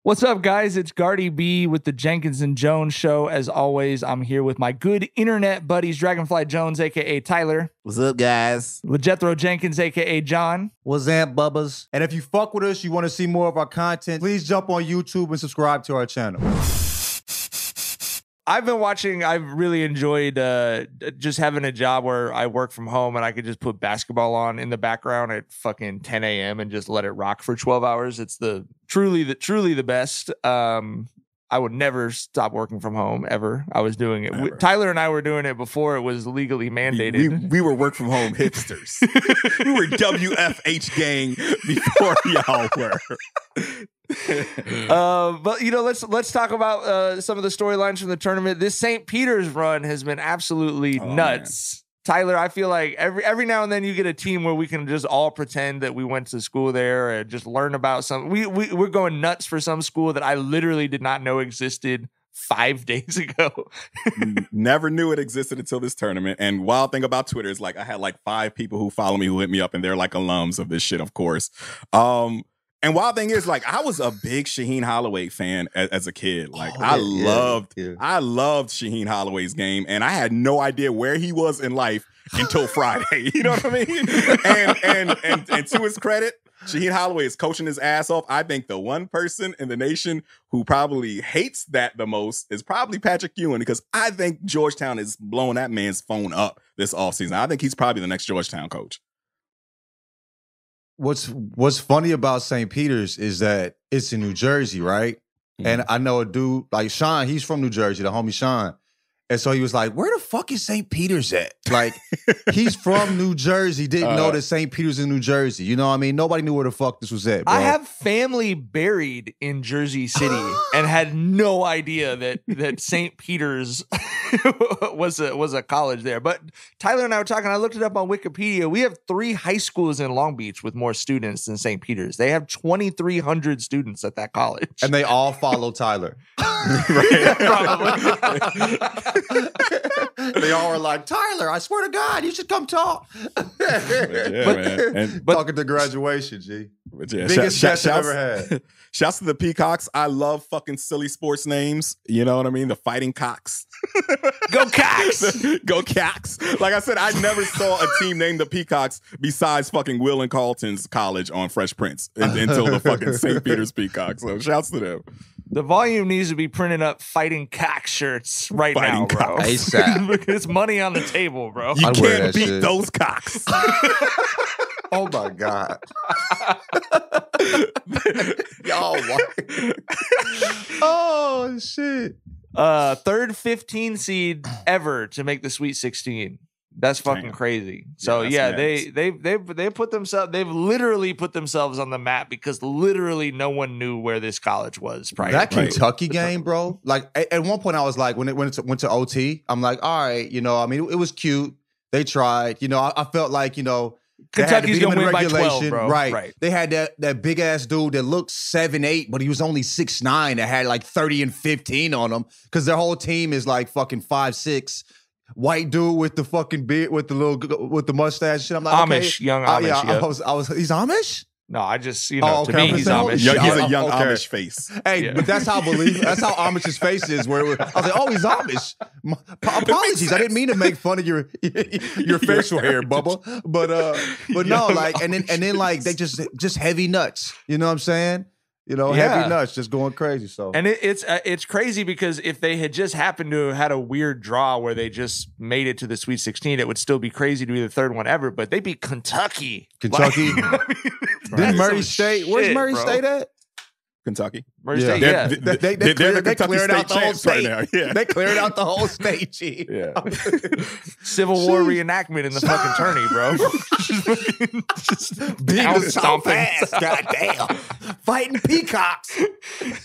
What's up, guys? It's Gardy B with the Jenkins and Jonez show. As always, I'm here with my good internet buddies, Dragonfly Jones, a.k.a. Tyler. What's up, guys? With Jethro Jenkins, a.k.a. John. What's up, bubbas? And if you fuck with us, you want to see more of our content, please jump on YouTube and subscribe to our channel. I've really enjoyed just having a job where I work from home and I could just put basketball on in the background at fucking 10 a.m. and just let it rock for 12 hours. It's truly the best. I would never stop working from home ever. I was doing it. Tyler and I were doing it before it was legally mandated. We were work from home hipsters. We were WFH gang before y'all were. But let's talk about some of the storylines from the tournament. This St. Peter's run has been absolutely nuts. Man. Tyler, I feel like every now and then you get a team where we can just all pretend that we went to school there and just learn about something. We're going nuts for some school that I literally did not know existed 5 days ago. Never knew it existed until this tournament. And wild thing about Twitter is like I had like 5 people who follow me who hit me up and they're like alums of this shit, of course. And wild thing is, like, I was a big Shaheen Holloway fan as a kid. Like, I loved Shaheen Holloway's game, and I had no idea where he was in life until Friday. You know what I mean? And to his credit, Shaheen Holloway is coaching his ass off. I think the one person in the nation who probably hates that the most is probably Patrick Ewing, because I think Georgetown is blowing that man's phone up this offseason. I think he's probably the next Georgetown coach. What's funny about St. Peter's is that it's in New Jersey, right? Mm-hmm. And I know a dude like Sean, he's from New Jersey, the homie Sean. And so he was like, where the fuck is St. Peter's at? Like, he's from New Jersey, didn't know that St. Peter's in New Jersey. You know what I mean? Nobody knew where the fuck this was at, bro. I have family buried in Jersey City and had no idea that St. Peter's was a college there. But Tyler and I were talking, I looked it up on Wikipedia. We have 3 high schools in Long Beach with more students than St. Peter's. They have 2,300 students at that college. And they all follow Tyler. Probably. They all were like, Tyler, I swear to God, you should come talk. Man. But talking to graduation, G. Yeah, biggest shouts I've ever had. Shouts to the Peacocks. I love fucking silly sports names. You know what I mean? The Fighting Cocks. Go Cocks! Go Cocks. Like I said, I never saw a team named the Peacocks besides fucking Will and Carlton's college on Fresh Prince until the fucking St. Peter's Peacocks. So shouts to them. The volume needs to be printing up Fighting Cock shirts right now, bro. ASAP. It's money on the table, bro. You can't beat those cocks. Oh, my God. Y'all, what? Oh, shit. Third 15 seed ever to make the Sweet 16. That's fucking crazy. So yeah, they've literally put themselves on the map because literally no one knew where this college was prior. That Kentucky game, bro. Like at one point I was like, when it went to OT, I'm like, all right, I mean, it was cute. They tried, I felt like, Kentucky's gonna win by 12, bro. Right. They had that big ass dude that looked 7'8", but he was only 6'9", that had like 30 and 15 on him because their whole team is like fucking 5'6". White dude with the fucking beard, with the mustache and shit. I'm like, Amish, young Amish. Yeah, he's Amish? No, I just, to me, he's Amish. He's a young Amish face. Hey, but that's how that's how Amish's face is. Where I was like, oh, he's Amish. Apologies, I didn't mean to make fun of your facial hair, Bubba. But no, like, and then like they just heavy nuts. You know what I'm saying? Heavy nuts, just going crazy. So, and it's crazy because if they had just happened to have had a weird draw where they just made it to the Sweet 16, it would still be crazy to be the third one ever. But they beat Kentucky. Didn't Murray State? Where's Murray State at? Kentucky. Murray State, yeah. They're the Kentucky State champs right now. Yeah. They cleared out the whole state, G. Yeah. Civil War reenactment in the fucking tourney, bro. just being so fast. Goddamn. Fighting Peacocks.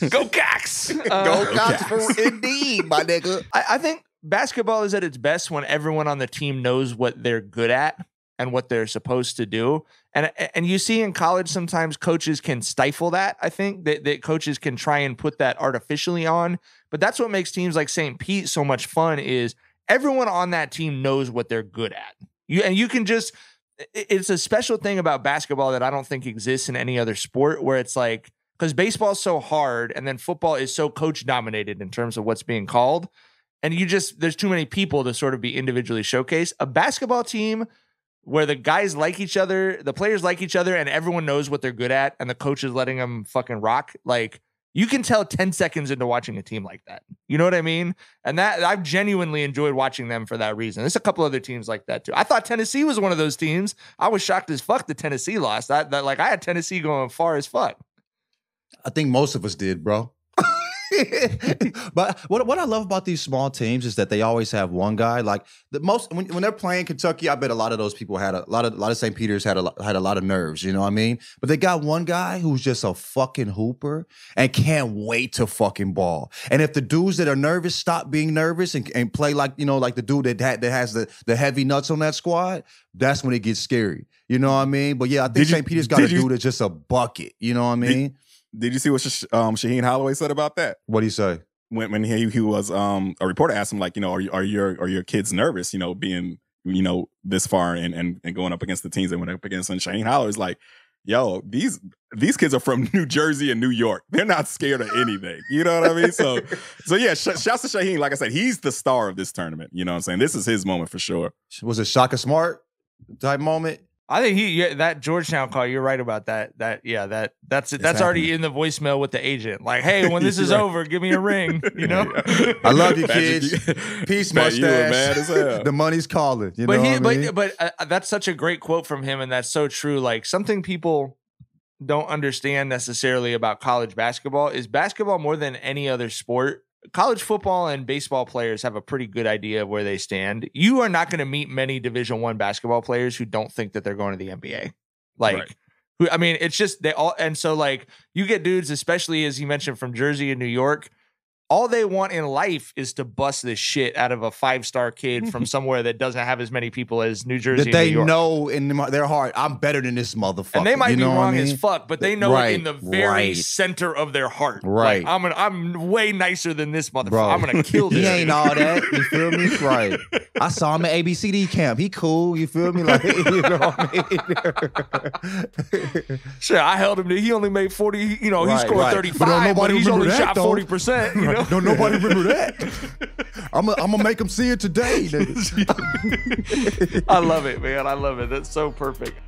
Go Cocks. Go Cocks indeed, my nigga. I think basketball is at its best when everyone on the team knows what they're good at and what they're supposed to do. And you see in college sometimes coaches can stifle that. I think that coaches can try and put that artificially on. But that's what makes teams like St. Pete so much fun is everyone on that team knows what they're good at. You can just – it's a special thing about basketball that I don't think exists in any other sport where it's like because baseball's so hard and then football is so coach dominated in terms of what's being called. And there's too many people to sort of be individually showcased. A basketball team where the guys like each other, the players like each other, and everyone knows what they're good at, and the coach is letting them fucking rock. Like, you can tell 10 seconds into watching a team like that. You know what I mean? And that I've genuinely enjoyed watching them for that reason. There's a couple other teams like that too. I thought Tennessee was one of those teams. I was shocked as fuck that Tennessee lost. I had Tennessee going far as fuck. I think most of us did, bro. But what I love about these small teams is that they always have one guy. Like when they're playing Kentucky, I bet a lot of those people had a lot of St. Peter's had a lot of nerves. You know what I mean? But they got one guy who's just a fucking hooper and can't wait to fucking ball. And if the dudes that are nervous stop being nervous and play like the dude that has the heavy nuts on that squad, that's when it ggets scary. You know what I mean? But yeah, I think St. Peter's got a dude that's just a bucket. You know what I mean? Did you see what Shaheen Holloway said about that? What'd he say? When he was a reporter asked him, like, are your kids nervous, being this far and going up against the teams they went up against? And Shaheen Holloway's like, yo, these kids are from New Jersey and New York. They're not scared of anything. You know what I mean? So yeah, shouts to Shaheen. Like I said, he's the star of this tournament. You know what I'm saying? This is his moment for sure. Was it Shaka Smart type moment? I think that Georgetown call, you're right about that. That's already in the voicemail with the agent. Like, hey, when this is over, give me a ring. You know, I love you, kids. Peace, mustache. You were mad as hell. The money's calling. You know what I mean? But that's such a great quote from him, and that's so true. Like, something people don't understand necessarily about college basketball is basketball more than any other sport. College football and baseball players have a pretty good idea of where they stand. You are not going to meet many Division I basketball players who don't think that they're going to the NBA. Like, right. I mean, it's just they all. And so, like, you get dudes, especially as you mentioned from Jersey and New York, all they want in life is to bust the shit out of a 5-star kid from somewhere that doesn't have as many people as New Jersey. That they and New York. know in their heart, I'm better than this motherfucker. And they might be wrong as mean? fuck, but they know it in the very center of their heart. Right. Like, I'm way nicer than this motherfucker. Bro. I'm gonna kill this. He ain't all that. You feel me? Right. I saw him at ABCD camp. He cool. You feel me? Like, you know what I mean? Sure, I held him. He only made 40. You know, he scored 35, but he's only shot 40%. You know? Don't nobody remember that. I'm gonna make him see it today. I love it, man. I love it. That's so perfect.